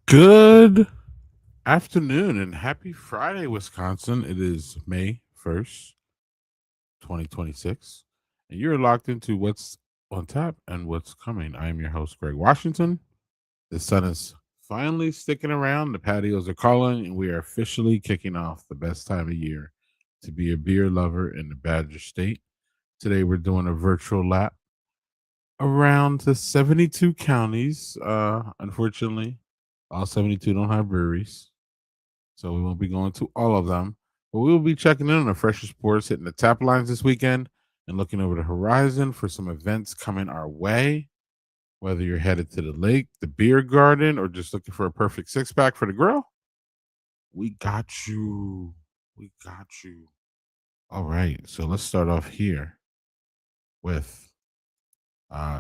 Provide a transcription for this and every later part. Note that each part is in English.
Good afternoon and happy Friday, Wisconsin. It is May 1st, 2026, and you're locked into what's on tap and what's coming. I am your host, Greg Washington. The sun is finally sticking around, the patios are calling, and we are officially kicking off the best time of year to be a beer lover in the Badger State. Today, we're doing a virtual lap around the 72 counties. Unfortunately, all 72 don't have breweries. So we won't be going to all of them, but we will be checking in on the fresher sports, hitting the tap lines this weekend, and looking over the horizon for some events coming our way. Whether you're headed to the lake, the beer garden, or just looking for a perfect six pack for the grill, we got you. We got you. All right, so let's start off here with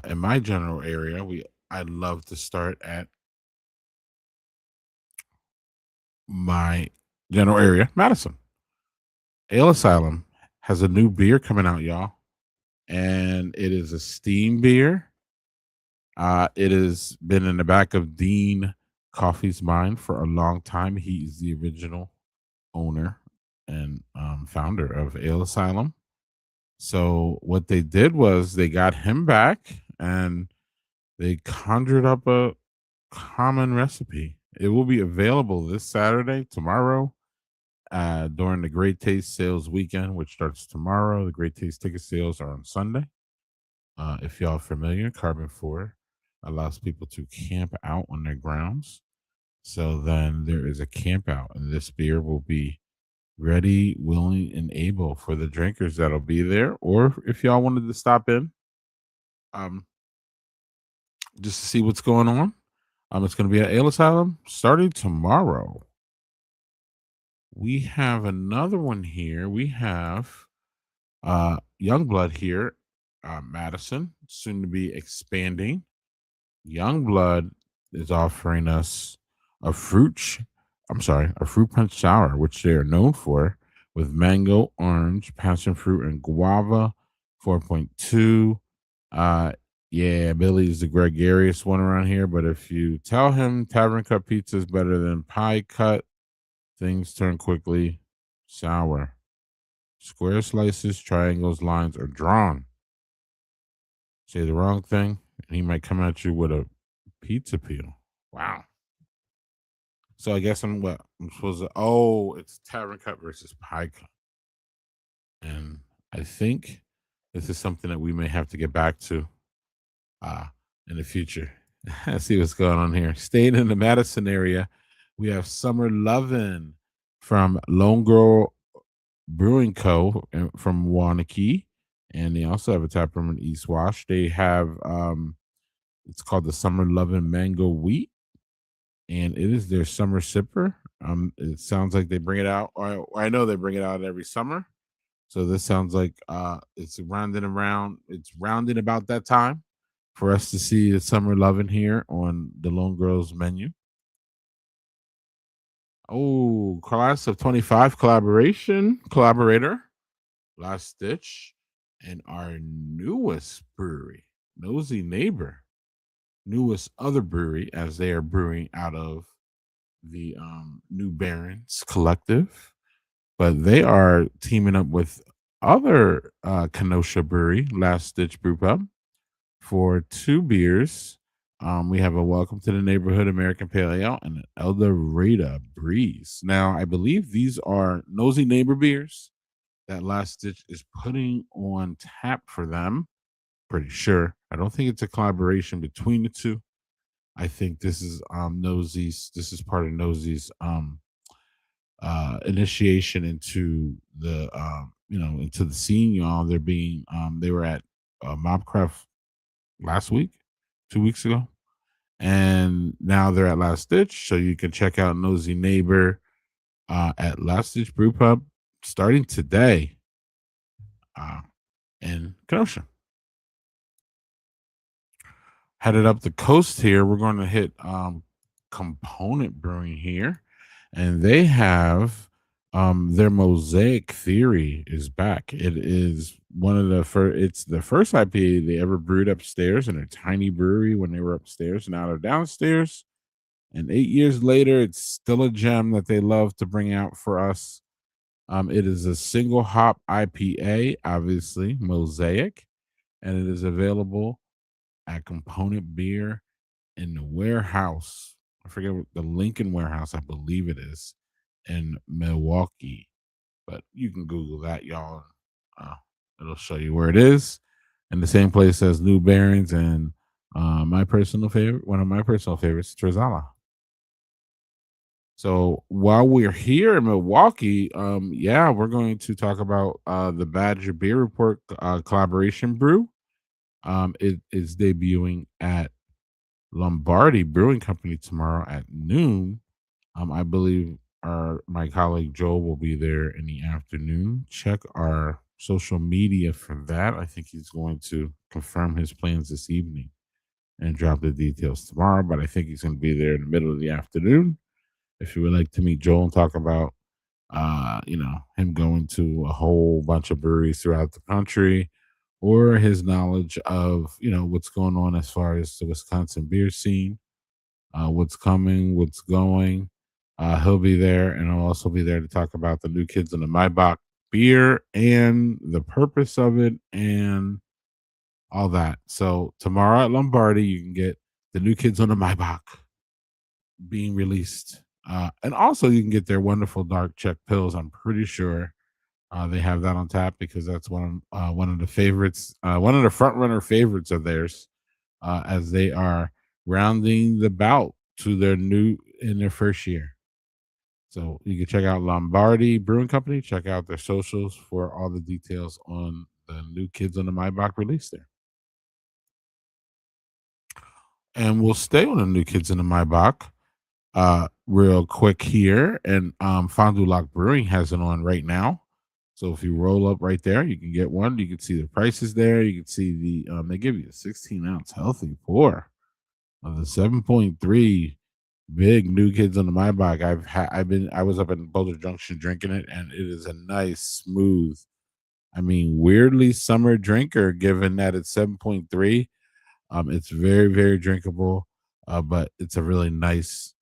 in my general area. I love to start at my general area, Madison. Ale Asylum has a new beer coming out, y'all, and it is a steam beer. It has been in the back of Dean Coffee's mind for a long time. He is the original owner and founder of Ale Asylum. So what they did was they got him back and they conjured up a common recipe. It will be available this Saturday, tomorrow, during the Great Taste Sales weekend, which starts tomorrow. The Great Taste ticket sales are on Sunday. If y'all familiar, Carbon 4 allows people to camp out on their grounds. So then there is a camp out, and this beer will be ready, willing, and able for the drinkers that'll be there. Or if y'all wanted to stop in, um, just to see what's going on, it's going to be at Ale Asylum starting tomorrow. We have another one here. We have Youngblood here, Madison, soon to be expanding. Youngblood is offering us a a fruit punch sour, which they are known for, with mango, orange, passion fruit, and guava. 4.2. Uh, yeah, Billy's the gregarious one around here, but if you tell him Tavern Cut pizza is better than pie cut, things turn quickly sour. Square slices, triangles, lines are drawn. Say the wrong thing, and he might come at you with a pizza peel. Wow. So I guess I'm supposed to. Oh, it's Tavern Cut versus Pie Cut, and I think this is something that we may have to get back to uh in the future. Let's see what's going on here. Staying in the Madison area, we have Summer Lovin' from Lone Girl Brewing Co. From Wanakee, and they also have a tap room in East Wash. They have it's called the Summer Lovin' Mango Wheat, and it is their summer sipper. It sounds like they bring it out, or I know they bring it out every summer. So this sounds like it's rounding around. It's rounding about that time for us to see the summer loving here on the Lone Girls menu. Oh, class of 25 collaborator, Last Stitch, and our newest brewery, Nosy Neighbor, newest other brewery as they are brewing out of the New Barons Collective, but they are teaming up with other Kenosha Brewery, Last Stitch Brew Pub, for two beers. We have a Welcome to the Neighborhood American Pale Ale and an El Dorado Breeze. Now, I believe these are Nosy Neighbor beers that Last Stitch is putting on tap for them. Pretty sure. I don't think it's a collaboration between the two. I think this is Nosy's. This is part of Nosy's initiation into the into the scene. Y'all, they're being they were at Mobcraft last week, 2 weeks ago, and now they're at Last Stitch. So you can check out Nosy Neighbor at Last Stitch Brew Pub starting today uh, in Kenosha. Headed up the coast here, we're going to hit Component Brewing here, and they have their Mosaic Theory is back. It is one of the first. It's the first IPA they ever brewed upstairs in a tiny brewery when they were upstairs. Now they're downstairs, And 8 years later, it's still a gem that they love to bring out for us. It is a single hop IPA, obviously, Mosaic, and it is available at Component Beer in the warehouse. I forget what the Lincoln warehouse, I believe it is, in Milwaukee. But you can Google that, y'all. Uh, it'll show you where it is. In the same place as New Bearings and my personal favorite, one of my personal favorites, Trezala. So while we're here in Milwaukee, yeah, we're going to talk about the Badger Beer Report collaboration brew. It is debuting at Lombardi Brewing Company tomorrow at noon. I believe my colleague Joel will be there in the afternoon. Check our social media for that. I think he's going to confirm his plans this evening and drop the details tomorrow. But I think he's going to be there in the middle of the afternoon. If you would like to meet Joel and talk about, him going to a whole bunch of breweries throughout the country, or his knowledge of what's going on as far as the Wisconsin beer scene, what's coming, what's going. He'll be there, and I'll also be there to talk about the new kids in the Maibach beer and the purpose of it and all that. So tomorrow at Lombardi, you can get the new kids on the Maibach being released, and also you can get their wonderful dark Czech pills. I'm pretty sure they have that on tap because that's one of the favorites, one of the front runner favorites of theirs, as they are rounding the bout to their new in their first year. So you can check out Lombardi Brewing Company. Check out their socials for all the details on the new Kids on the Maibach release there. And we'll stay on the new Kids in the Maibach real quick here. And Fond du Lac Brewing has it on right now. So if you roll up right there, you can get one. You can see the prices there. You can see they give you a 16-ounce healthy pour of the 7.3 big new kids on the Maybach. I was up in Boulder Junction drinking it, and it is a nice, smooth, I mean, weirdly summer drinker, given that it's 7.3. It's very, very drinkable, but it's a really nice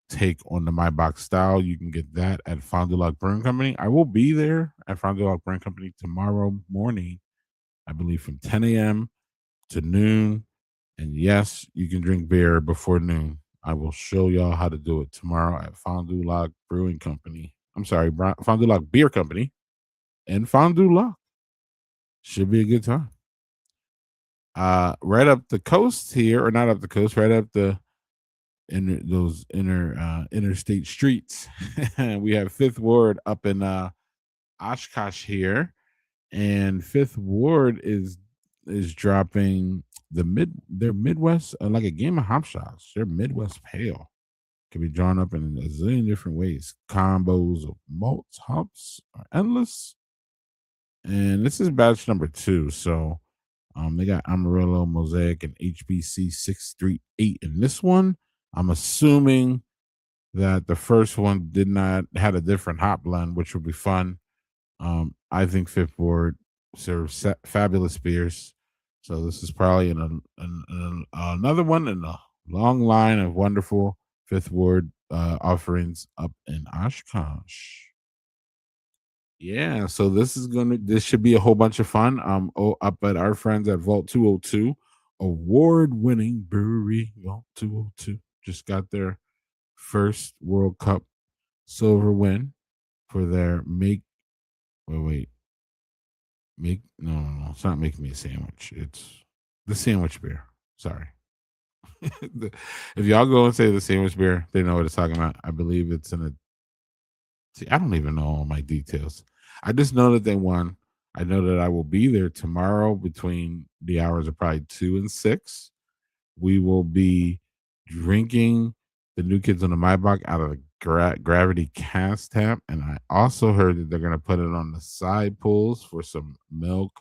take on the Maybach style. You can get that at Fond du Lac Brewing Company. I will be there at Fond du Lac Brewing Company tomorrow morning, I believe from 10 a.m. to noon. And yes, you can drink beer before noon. I will show y'all how to do it tomorrow at Fond du Lac Brewing Company. I'm sorry, Fond du Lac Beer Company and Fond du Lac. Should be a good time. Right up the coast here, or not up the coast, right up the interstate streets. We have Fifth Ward up in Oshkosh here, and Fifth Ward is dropping their Midwest, like a game of hop shots. Their Midwest Pale can be drawn up in a zillion different ways. Combos of malts, hops are endless, and this is batch number 2. So they got Amarillo, Mosaic, and HBC 638 in this one. I'm assuming that the first one did not had a different hop blend, which would be fun. I think Fifth Ward serves fabulous beers, so this is probably another one in a long line of wonderful Fifth Ward offerings up in Oshkosh. Yeah, so this should be a whole bunch of fun. Up at our friends at Vault 202, award-winning brewery Vault 202 just got their first World Cup silver win for their wait, make no, it's not making me a sandwich. It's the sandwich beer. Sorry. If y'all go and say the sandwich beer, they know what it's talking about. I believe it's in a See, I don't even know all my details. I just know that they won. I know that I will be there tomorrow between the hours of probably 2 and 6. We will be drinking the new kids on the Maybach out of the gravity cast tap. And I also heard that they're going to put it on the side pulls for some milk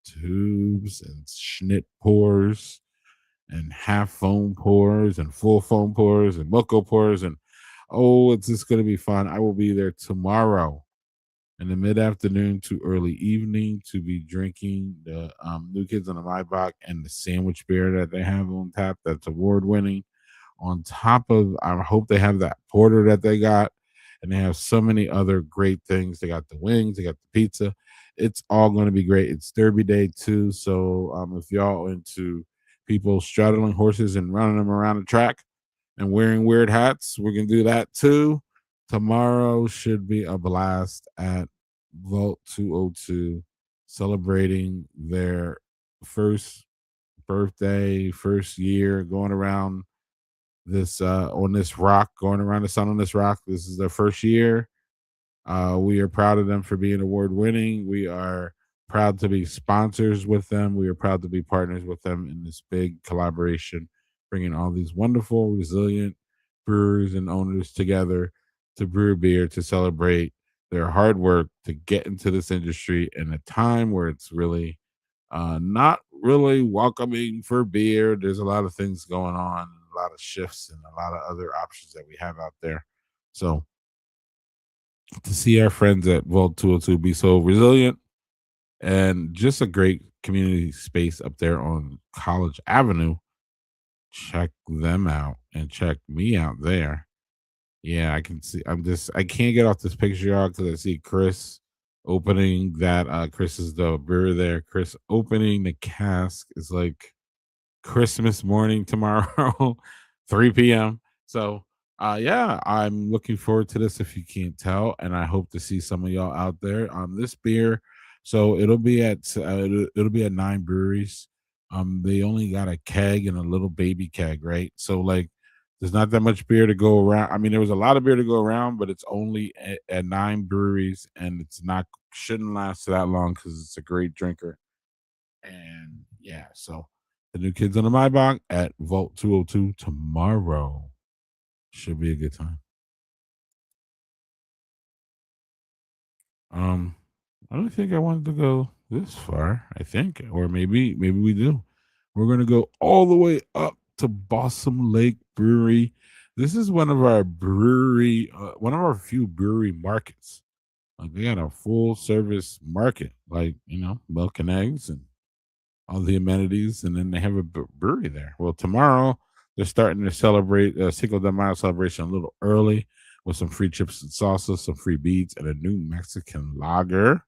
tubes and schnit pours and half foam pours and full foam pours and Moco pours. And oh, it's just going to be fun. I will be there tomorrow in the mid afternoon to early evening to be drinking the new kids on the Maybach and the sandwich beer that they have on tap that's award winning. On top of, I hope they have that porter that they got, and they have so many other great things. They got the wings, they got the pizza. It's all going to be great. It's Derby Day too, so if y'all into people straddling horses and running them around the track and wearing weird hats, we can do that too. Tomorrow should be a blast at Vault 202, celebrating their first birthday, first year, going around this on this rock, going around the sun on this rock. This is their first year. We are proud of them for being award winning. We are proud to be sponsors with them. We are proud to be partners with them in this big collaboration, bringing all these wonderful, resilient brewers and owners together to brew beer to celebrate their hard work to get into this industry in a time where it's really not really welcoming for beer. There's a lot of things going on, a lot of shifts, and a lot of other options that we have out there. So to see our friends at Vault 202 be so resilient and just a great community space up there on College Avenue, check them out and check me out there. Yeah, I can see. I can't get off this picture, y'all, because I see Chris opening that. Chris is the brewer there. Chris opening the cask is like Christmas morning tomorrow, 3 p.m. So, yeah, I'm looking forward to this if you can't tell, and I hope to see some of y'all out there. This beer, so it'll be at 9 breweries. They only got a keg and a little baby keg, right? So like, there's not that much beer to go around. I mean, there was a lot of beer to go around, but it's only at 9 breweries, and it's not shouldn't last that long because it's a great drinker. And yeah, so the new kids on the Maybach at Vault 202 tomorrow. Should be a good time. Um, I don't think I wanted to go this far, I think. Or maybe we do. We're gonna go all the way up to Balsam Lake Brewery. This is one of our few brewery markets. Like they got a full service market, like milk and eggs and all the amenities, and then they have a brewery there. Well, tomorrow they're starting to celebrate Cinco de Mayo celebration a little early with some free chips and salsa, some free beads, and a new Mexican lager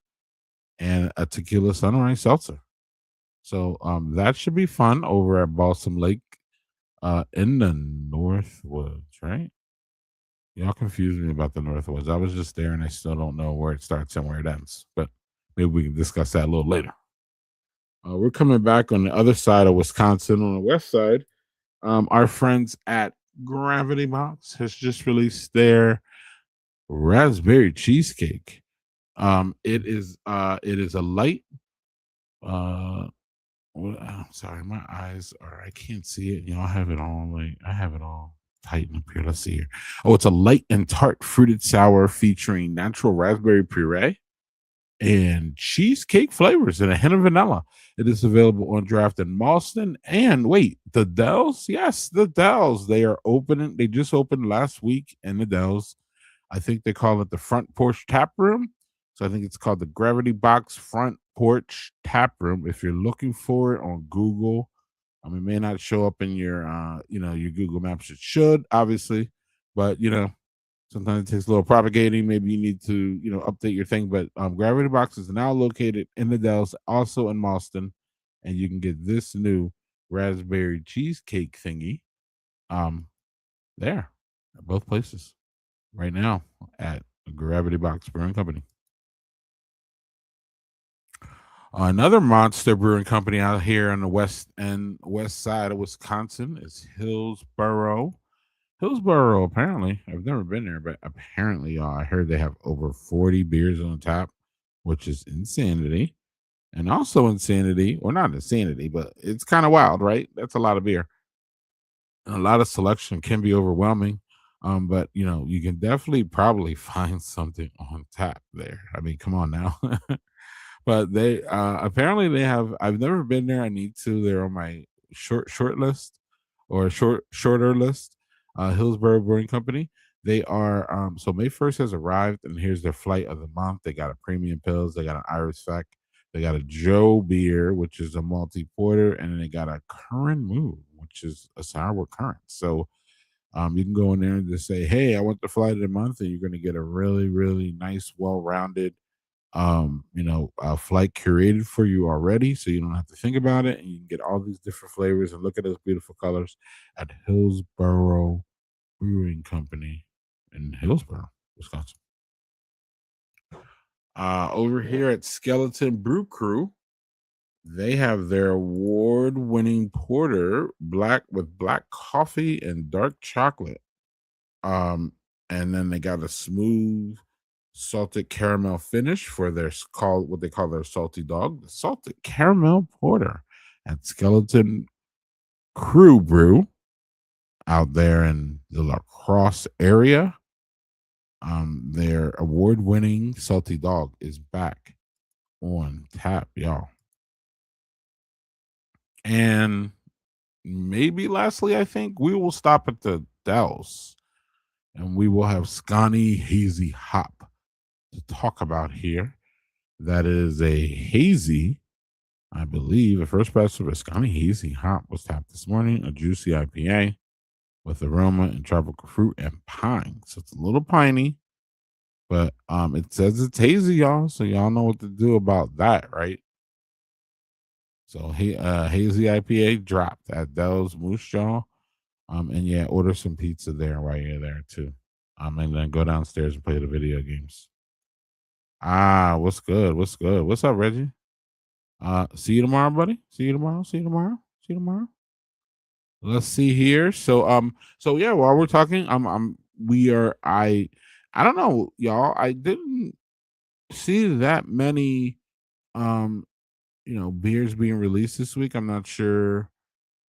and a tequila sunrise seltzer. So that should be fun over at Balsam Lake in the Northwoods, right? Y'all confused me about the Northwoods. I was just there and I still don't know where it starts and where it ends. But maybe we can discuss that a little later. We're coming back on the other side of Wisconsin, on the west side. Our friends at Gravity Box has just released their raspberry cheesecake. It is a light. Uh, I'm sorry, my eyes are. I can't see it. I have it all. Like I have it all tightened up here. Let's see here. Oh, it's a light and tart fruited sour featuring natural raspberry puree and cheesecake flavors and a hint of vanilla. It is available on draft in Malston. And wait, the Dells? Yes, the Dells. They are opening. They just opened last week in the Dells. I think they call it the Front Porch Tap Room. So I think it's called the Gravity Box Front Porch Tap Room. If you're looking for it on Google, it may not show up in your Google Maps. It should, obviously, but sometimes it takes a little propagating. Maybe you need to, update your thing. But Gravity Box is now located in the Dells, also in Malston, and you can get this new raspberry cheesecake thingy there at both places right now at Gravity Box Brewing Company. Another monster brewing company out here on the west side of Wisconsin is Hillsboro. Hillsboro, apparently, I've never been there, but apparently, I heard they have over 40 beers on tap, which is insanity. And also insanity, or not insanity, but it's kind of wild, right? That's a lot of beer. A lot of selection can be overwhelming. But you can definitely probably find something on tap there. I mean, come on now. But they apparently they have. I've never been there. I need to. They're on my short list or shorter list. Hillsborough Brewing Company. They are so May 1st has arrived, and here's their flight of the month. They got a premium pills. They got an Irish Spec. They got a Joe beer, which is a multi porter, and then they got a current move, which is a sour current. So You can go in there and just say, "Hey, I want the flight of the month," and you're going to get a really, really nice, well-rounded, flight curated for you already, so you don't have to think about it, and you can get all these different flavors and look at those beautiful colors at Hillsborough Brewing Company in Hillsborough, Wisconsin. Over here at Skeleton Brew Crew, they have their award-winning porter, black coffee and dark chocolate. Um, and then they got a smooth salted caramel finish for their called what they call their salty dog, the salted caramel porter at Skeleton Crew Brew out there in the La Crosse area. Their award-winning salty dog is back on tap, y'all. And maybe lastly, I think we will stop at the Dells and we will have Scotty Hazy Hop to talk about here. That is a hazy, I believe, the first batch of Wisconsin Hazy Hop was tapped this morning, a juicy IPA with aroma and tropical fruit and pine. So it's a little piney, but it says it's hazy, y'all. So y'all know what to do about that, right? So hazy IPA dropped at Dell's Moose Jaw. And yeah, order some pizza there while you're there too. And then go downstairs and play the video games. Ah, what's good? What's good? What's up, Reggie? See you tomorrow, buddy. See you tomorrow. See you tomorrow. See you tomorrow. Let's see here. So yeah, while we're talking, we are I don't know, y'all. I didn't see that many beers being released this week. I'm not sure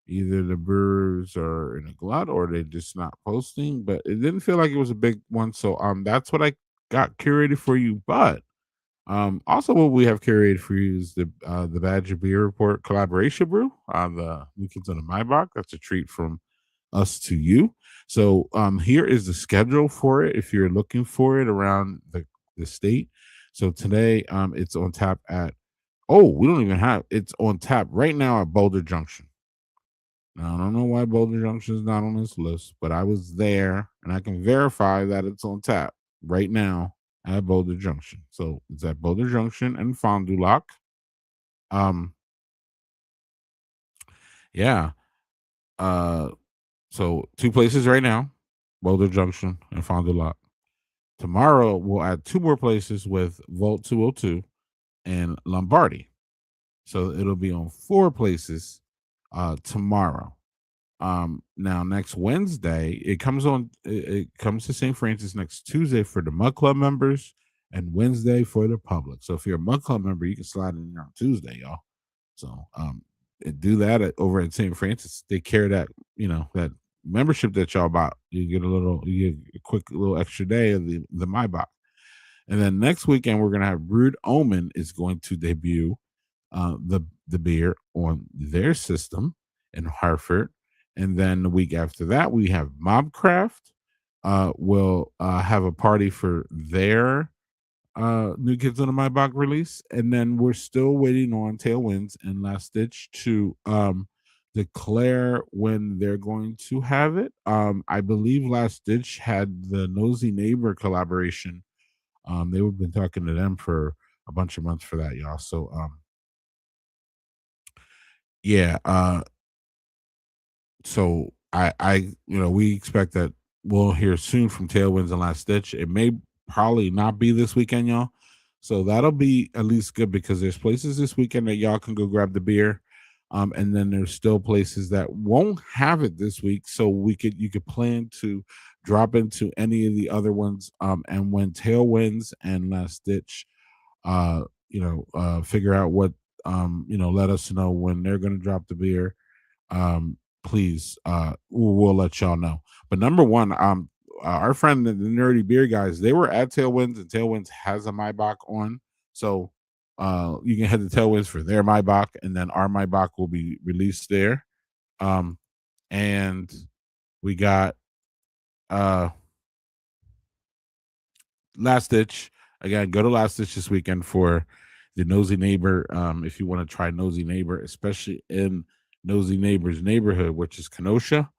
either the brewers are in a glut or they just not posting, but it didn't feel like it was a big one. So that's what I got curated for you. But also, what we have curated for you is the Badger Beer Report collaboration brew on the New Kids on the Maibach. That's a treat from us to you. So here is the schedule for it if you're looking for it around the state. So today it's on tap at we don't even have it's on tap right now at Boulder Junction. Now I don't know why Boulder Junction is not on this list, but I was there and I can verify that it's on tap right now at Boulder Junction. So it's at Boulder Junction and Fond du Lac. Um, yeah. Uh, so two places right now, Boulder Junction and Fond du Lac. Tomorrow we'll add two more places with Vault 202 and Lombardi. So it'll be on four places tomorrow. Now next Wednesday, it comes to St. Francis next Tuesday for the Mud Club members and Wednesday for the public. So if you're a Mud Club member, you can slide in there on Tuesday, y'all. So do that over at St. Francis. Take care of that, that membership that y'all bought. You get a quick little extra day of the Maibach. And then next weekend we're gonna have Brewed Omen is going to debut the beer on their system in Hartford. And then the week after that, we have Mobcraft. Will have a party for their New Kids on the Maibach release. And then we're still waiting on Tailwinds and Last Ditch to declare when they're going to have it. I believe Last Ditch had the Nosy Neighbor collaboration. They've been talking to them for a bunch of months for that, y'all. So yeah, so we expect that we'll hear soon from Tailwinds and Last Stitch. It may probably not be this weekend, y'all. So that'll be at least good because there's places this weekend that y'all can go grab the beer. And then there's still places that won't have it this week. So you could plan to drop into any of the other ones. And when Tailwinds and Last Stitch figure out what let us know when they're gonna drop the beer. Please, we'll let y'all know. But number one, our friend the Nerdy Beer guys, they were at Tailwinds, and Tailwinds has a Maibach on, so you can head to Tailwinds for their Maibach, and then our Maibach will be released there. And we got Last Ditch again. Go to Last Ditch this weekend for the Nosy Neighbor. If you want to try Nosy Neighbor, especially in Nosy Neighbor's neighborhood, which is Kenosha.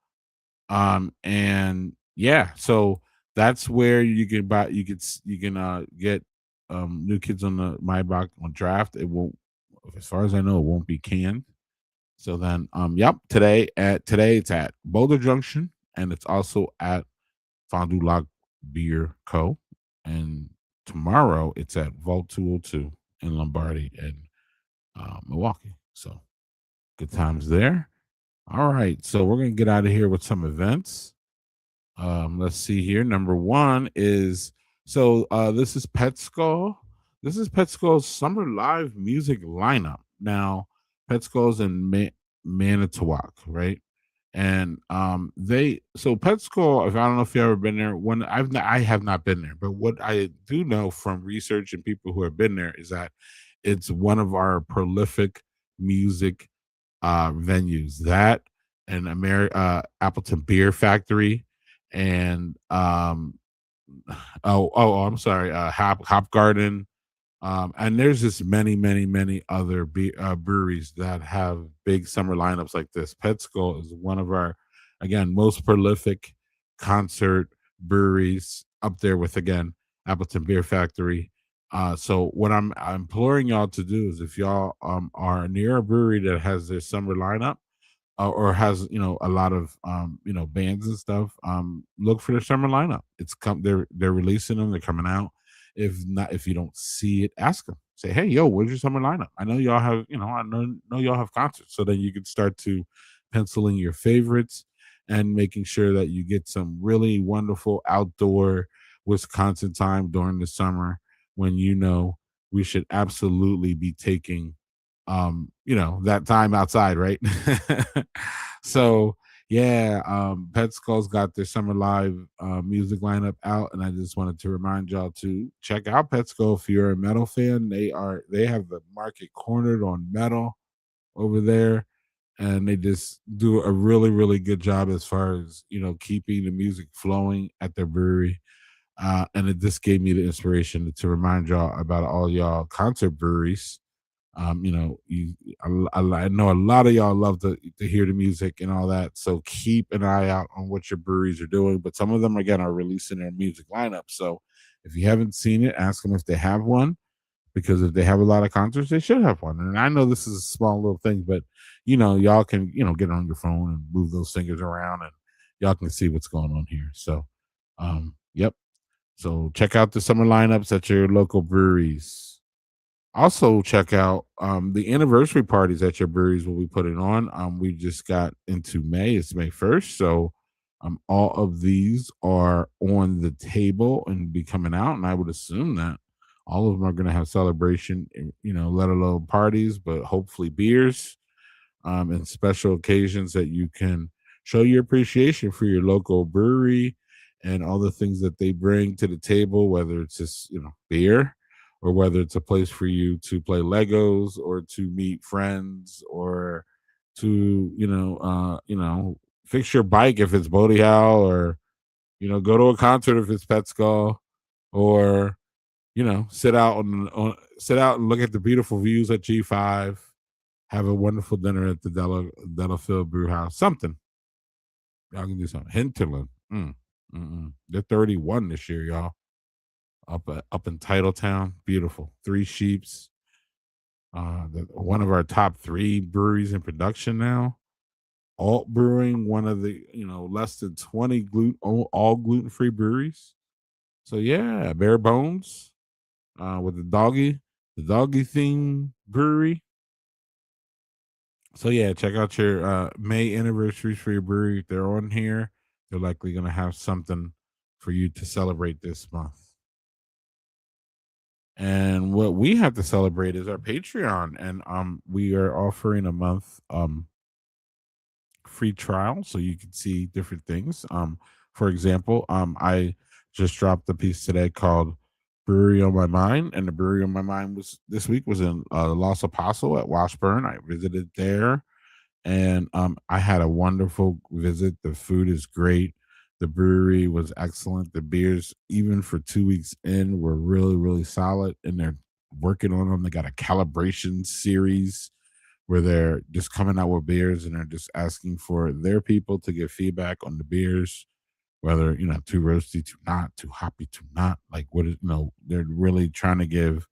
And yeah, so that's where you can buy you can get new kids on the my block on draft. It won't, as far as I know, it won't be canned. So then yep, today it's at Boulder Junction, and it's also at Fondue Lac Beer Co. And tomorrow it's at Vault 202 in Lombardy and Milwaukee. So good times there. All right, so we're gonna get out of here with some events. Let's see here. Number one is this is Pet Skull. This is Pet Skull's summer live music lineup. Now, Pet Skull's in Manitowoc, right? And they so Pet Skull. If I don't know if you've ever been there, I have not been there, but what I do know from research and people who have been there is that it's one of our prolific music venues. That and Appleton Beer Factory and I'm sorry, Hop Garden, and there's just many other breweries that have big summer lineups like this. Pet Skull is one of our, again, most prolific concert breweries, up there with, again, Appleton Beer Factory. So what I'm imploring y'all to do is, if y'all are near a brewery that has their summer lineup, or has, a lot of bands and stuff, look for their summer lineup. They're releasing them, they're coming out. If not, if you don't see it, ask them, say, hey, yo, where's your summer lineup? I know y'all have, I know y'all have concerts, so then you can start to penciling your favorites and making sure that you get some really wonderful outdoor Wisconsin time during the summer, when we should absolutely be taking that time outside, right? So yeah, Pet Skull's got their summer live music lineup out, and I just wanted to remind y'all to check out Pet Skull if you're a metal fan. They have the market cornered on metal over there, and they just do a really good job as far as keeping the music flowing at their brewery. And it just gave me the inspiration to remind y'all about all y'all concert breweries. I know a lot of y'all love to hear the music and all that. So keep an eye out on what your breweries are doing. But some of them, again, are releasing their music lineup. So if you haven't seen it, ask them if they have one, because if they have a lot of concerts, they should have one. And I know this is a small little thing, but y'all can get on your phone and move those fingers around, and y'all can see what's going on here. So, yep. So check out the summer lineups at your local breweries. Also, check out the anniversary parties that your breweries will be putting on. We just got into May; it's May 1st, so all of these are on the table and be coming out. And I would assume that all of them are going to have celebration, let alone parties, but hopefully beers, and special occasions that you can show your appreciation for your local brewery and all the things that they bring to the table, whether it's just, beer, or whether it's a place for you to play Legos, or to meet friends, or to, fix your bike if it's Bodie Howe, or, go to a concert if it's Pet Skull, or, sit out and look at the beautiful views at G5, have a wonderful dinner at the Delafield Brew House. Something. Y'all can do something. Hinterland. They're 31 this year, y'all. Up in Titletown. Beautiful. Three Sheeps. One of our top three breweries in production now. Alt Brewing, one of the less than 20 all gluten free breweries. So yeah, Bare Bones, with the doggy theme brewery. So yeah, check out your May anniversaries for your brewery. If they're on here, they're likely going to have something for you to celebrate this month. And what we have to celebrate is our Patreon, and we are offering a month free trial, so you can see different things. For example, I just dropped a piece today called "Brewery on My Mind," and the brewery on my mind was this week was in Los Apostle at Washburn. I visited there, and I had a wonderful visit. The food is great. The brewery was excellent. The beers, even for 2 weeks in, were really solid, and they're working on them. They got a calibration series where they're just coming out with beers and they're just asking for their people to give feedback on the beers, whether too roasty, too not, too hoppy, too not. Like what is they're really trying to give.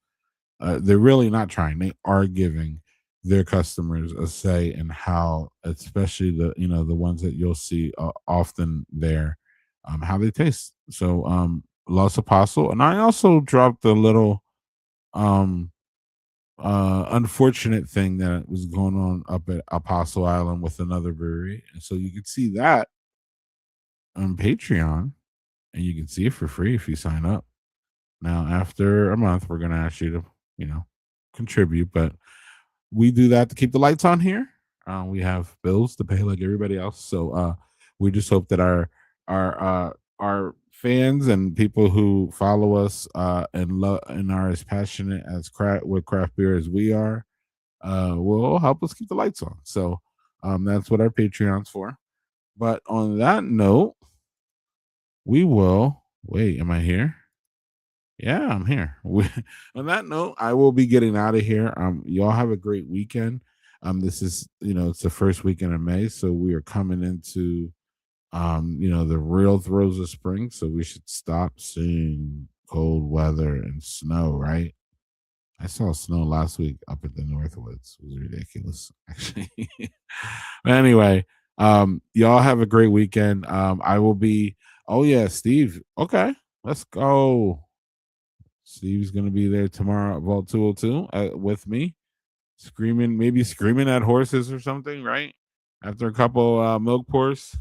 They're really not trying. They are giving their customers a say in how, especially the ones that you'll see often there, how they taste. So Los Apostle, and I also dropped a little um unfortunate thing that was going on up at Apostle Island with another brewery. And so you can see that on Patreon and you can see it for free if you sign up. Now, after a month, we're going to ask you to, you know, contribute, but we do that to keep the lights on here. We have bills to pay like everybody else. So we just hope that our fans and people who follow us and love and are as passionate as with craft beer as we are will help us keep the lights on. So that's what our Patreon's for. But on that note, we will wait. Am I here? Yeah, I'm here. On that note, I will be getting out of here. Y'all have a great weekend. This is it's the first weekend of May, so we are coming into the real throes of spring. So we should stop seeing cold weather and snow, right? I saw snow last week up at the Northwoods. It was ridiculous, actually. But anyway, y'all have a great weekend. I will be. Oh yeah, Steve. Okay, let's go. Steve's gonna be there tomorrow at Vault 202 with me, screaming, maybe screaming at horses or something, right? After a couple milk pours.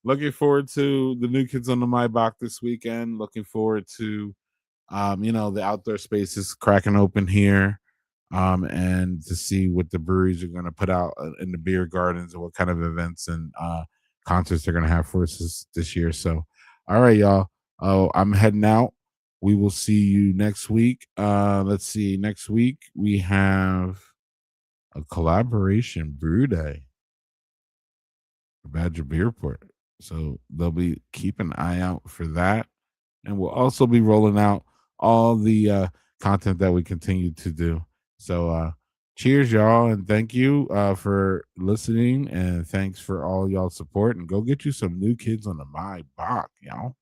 Looking forward to the new kids on the Maybach this weekend. Looking forward to the outdoor spaces cracking open here, and to see what the breweries are going to put out in the beer gardens and what kind of events and concerts they're going to have for us this year. So, all right, y'all. Oh, I'm heading out. We will see you next week. Let's see. Next week we have a collaboration brew day, Badger Beerport. So they'll be keep an eye out for that, and we'll also be rolling out all the content that we continue to do. So cheers, y'all, and thank you for listening, and thanks for all y'all support. And go get you some new kids on the My Bach, y'all.